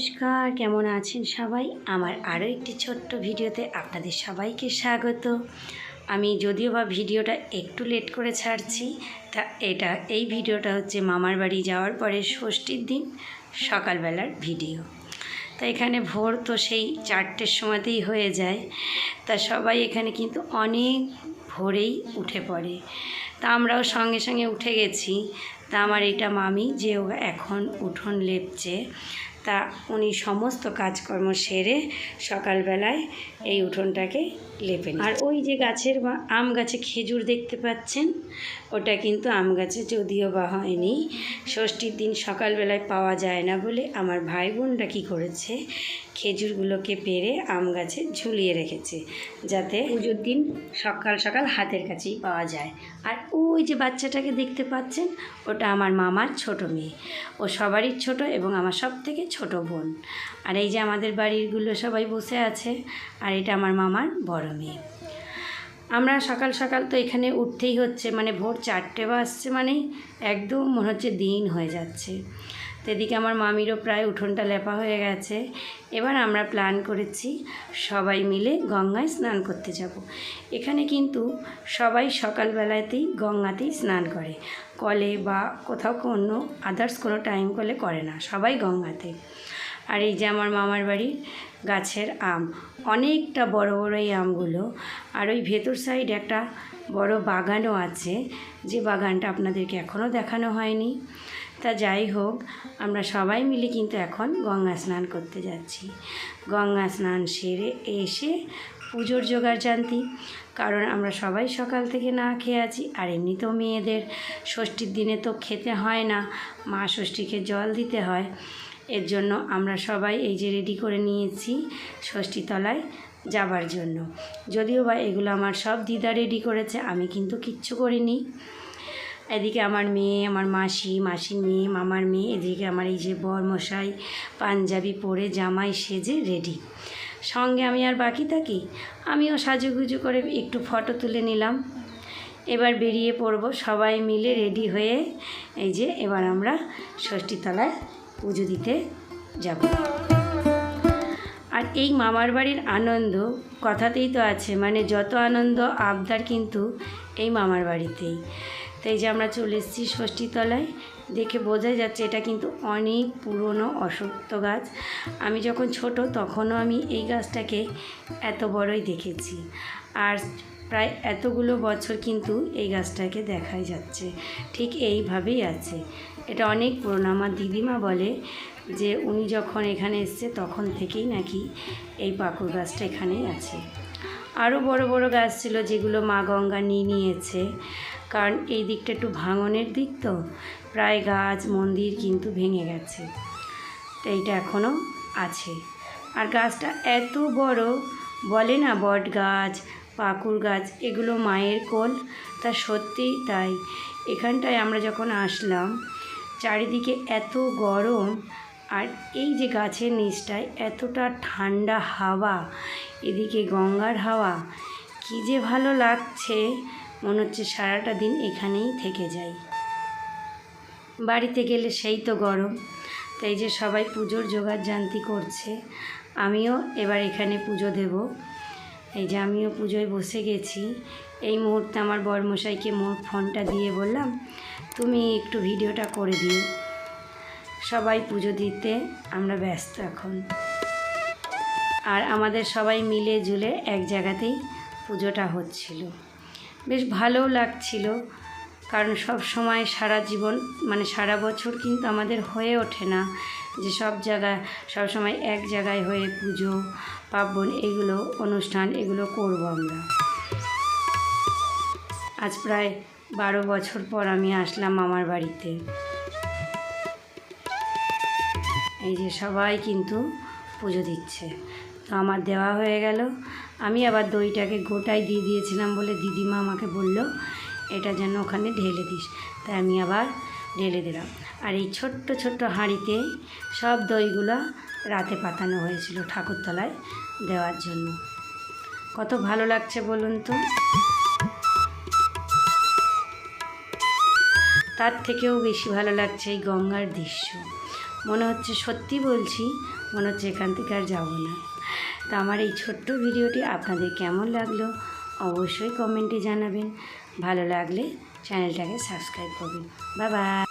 নমস্কার, কেমন আছেন সবাই? আমার আরও একটি ছোট্ট ভিডিওতে আপনাদের সবাইকে স্বাগত। আমি যদিও বা ভিডিওটা একটু লেট করে ছাড়ছি, এই ভিডিওটা হচ্ছে মামার বাড়ি যাওয়ার পরে ষষ্ঠীর দিন সকালবেলার ভিডিও। তা এখানে ভোর তো সেই 4টের সময়তেই হয়ে যায়। তা সবাই এখানে কিন্তু অনেক ভোরেই উঠে পড়ে। তা আমরাও সঙ্গে সঙ্গে উঠে গেছি। তা আমার এটা মামি যে এখন উঠোন লেপছে, তা উনি সমস্ত কাজকর্ম সেরে সকালবেলায় এই উঠোনটাকে লেপে নেন। আর ওই যে গাছের আম গাছে খেজুর দেখতে পাচ্ছেন, ওটা কিন্তু আম গাছে যদিও বা হয়নি, ষষ্ঠীর দিন সকালবেলায় পাওয়া যায় না বলে আমার ভাই বোনরা কী করেছে, খেজুরগুলোকে পেড়ে আম গাছে ঝুলিয়ে রেখেছে, যাতে পুজোর দিন সকাল সকাল হাতের কাছেই পাওয়া যায়। আর ওই যে বাচ্চাটাকে দেখতে পাচ্ছেন, ওটা আমার মামার ছোট মেয়ে। ও সবারই ছোট এবং আমার সব থেকে ছোট বোন। আর এই যে আমাদের বাড়িরগুলো সবাই বসে আছে, আর এটা আমার মামার বড় মেয়ে। আমরা সকাল সকাল তো এখানে উঠতেই হচ্ছে, মানে ভোর 4টে বাজছে, মানে একদম মনে হচ্ছে দিন হয়ে যাচ্ছে। তো এদিকে আমার মামিরও প্রায় উঠোনটা লেপা হয়ে গেছে। এবার আমরা প্ল্যান করেছি সবাই মিলে গঙ্গায় স্নান করতে যাব। এখানে কিন্তু সবাই সকালবেলাতেই গঙ্গাতেই স্নান করে, কলে বা কোথাও কোনো আদার্স কোনো টাইম কলে করে না, সবাই গঙ্গাতে। আর এই যে আমার মামার বাড়ির গাছের আম, অনেকটা বড় বড় এই আমগুলো। আর ওই ভেতর সাইডে একটা বড় বাগানও আছে, যে বাগানটা আপনাদেরকে এখনও দেখানো হয়নি। তা যাই হোক, আমরা সবাই মিলে কিন্তু এখন গঙ্গা স্নান করতে যাচ্ছি। গঙ্গা স্নান সেরে এসে পুজোর জোগাড় জানতি, কারণ আমরা সবাই সকাল থেকে না খেয়ে আছি। আর এমনিতেও মেয়েদের ষষ্ঠীর দিনে তো খেতে হয় না, মা ষষ্ঠীকে জল দিতে হয়। এর জন্য আমরা সবাই এই যে রেডি করে নিয়েছি ষষ্ঠীতলায় যাবার জন্য। যদিও বা এগুলো আমার সব দিদা রেডি করেছে, আমি কিন্তু কিচ্ছু করিনি। এদিকে আমার মেয়ে, আমার মাসি, মাসির মেয়ে, মামার মেয়ে, এদিকে আমার এই যে বরমশাই পাঞ্জাবি পরে জামাই সেজে রেডি। সঙ্গে আমি আর বাকি থাকি, আমিও সাজুগুজু করে একটু ফটো তুলে নিলাম। এবার বেরিয়ে পড়ব সবাই মিলে রেডি হয়ে। এই যে এবার আমরা ষষ্ঠীতলায় পুজো দিতে যাব। আর এই মামার বাড়ির আনন্দ কথাতেই তো আছে, মানে যত আনন্দ আবদার কিন্তু এই মামার বাড়িতেই। তাই যে আমরা চলে এসেছি ষষ্ঠীতলায়, দেখে বোঝাই যাচ্ছে এটা কিন্তু অনেক পুরনো অশ্বত্থ গাছ। আমি যখন ছোট তখনও আমি এই গাছটাকে এত বড়ই দেখেছি, আর প্রায় এতগুলো বছর কিন্তু এই গাছটাকে দেখাই যাচ্ছে, ঠিক এইভাবেই আছে। এটা অনেক পুরনো। আমার দিদিমা বলে যে উনি যখন এখানে এসছে তখন থেকেই নাকি এই পাকুড় গাছটা এখানেই আছে। আরও বড় বড় গাছ ছিল যেগুলো মা গঙ্গা নিয়ে নিয়েছে, কারণ এই দিকটা একটু ভাঙনের দিক, তো প্রায় গাছ মন্দির কিন্তু ভেঙে গেছে। তো এইটা এখনও আছে। আর গাছটা এত বড়, বলে না বট গাছ, পাকুড় গাছ এগুলো মায়ের কোল, তা সত্যিই তাই। এখানটায় আমরা যখন আসলাম, চারিদিকে এত গরম, আর এই যে গাছের নিচটায় এতটা ঠান্ডা হাওয়া, এদিকে গঙ্গার হাওয়া, কী যে ভালো লাগছে, মনে হচ্ছে সারাটা দিন এখানেই থেকে যাই। বাড়িতে গেলে সেই তো গরম। তাই যে সবাই পুজোর জোগাড় জান্তি করছে, আমিও এবার এখানে পুজো দেব। এই যে আমিও পুজোয় বসে গেছি। এই মুহূর্তে আমার বরমশাইকে মোর ফোনটা দিয়ে বললাম, তুমি একটু ভিডিওটা করে দিও। সবাই পুজো দিতে আমরা ব্যস্ত এখন। আর আমাদের সবাই মিলে জুলে এক জায়গাতেই পুজোটা হচ্ছিল, বেশ ভালোও লাগছিল। কারণ সব সময় সারা জীবন, মানে সারা বছর কিন্তু আমাদের হয়ে ওঠে না যে সব জায়গায় সব সময় এক জায়গায় হয়ে পুজো পার্বণ এগুলো অনুষ্ঠান এগুলো করব আমরা। আজ প্রায় 12 বছর পর আমি আসলাম মামার বাড়িতে। এই যে সবাই কিন্তু পুজো দিচ্ছে, তো আমার দেওয়া হয়ে গেল। আমি আবার দইটাকে গোটাই দিয়ে দিয়েছিলাম বলে দিদিমা আমাকে বলল এটা যেন ওখানে ঢেলে দিস, তাই আমি আবার ঢেলে দিলাম। আর এই ছোট্ট ছোট্ট হাঁড়িতে সব দইগুলো রাতে পাতানো হয়েছিল ঠাকুরতলায় দেওয়ার জন্য। কত ভালো লাগছে বলুন তো। তার থেকেও বেশি ভালো লাগছে এই গঙ্গার দৃশ্য। মনে হচ্ছে, সত্যি বলছি, মনে হচ্ছে এখান থেকে আর যাবো না। তো আমার এই ছোট্ট ভিডিওটি আপনাদের কেমন লাগলো অবশ্যই কমেন্টে জানাবেন। ভালো লাগলে চ্যানেলটাকে সাবস্ক্রাইব করবেন। Bye bye.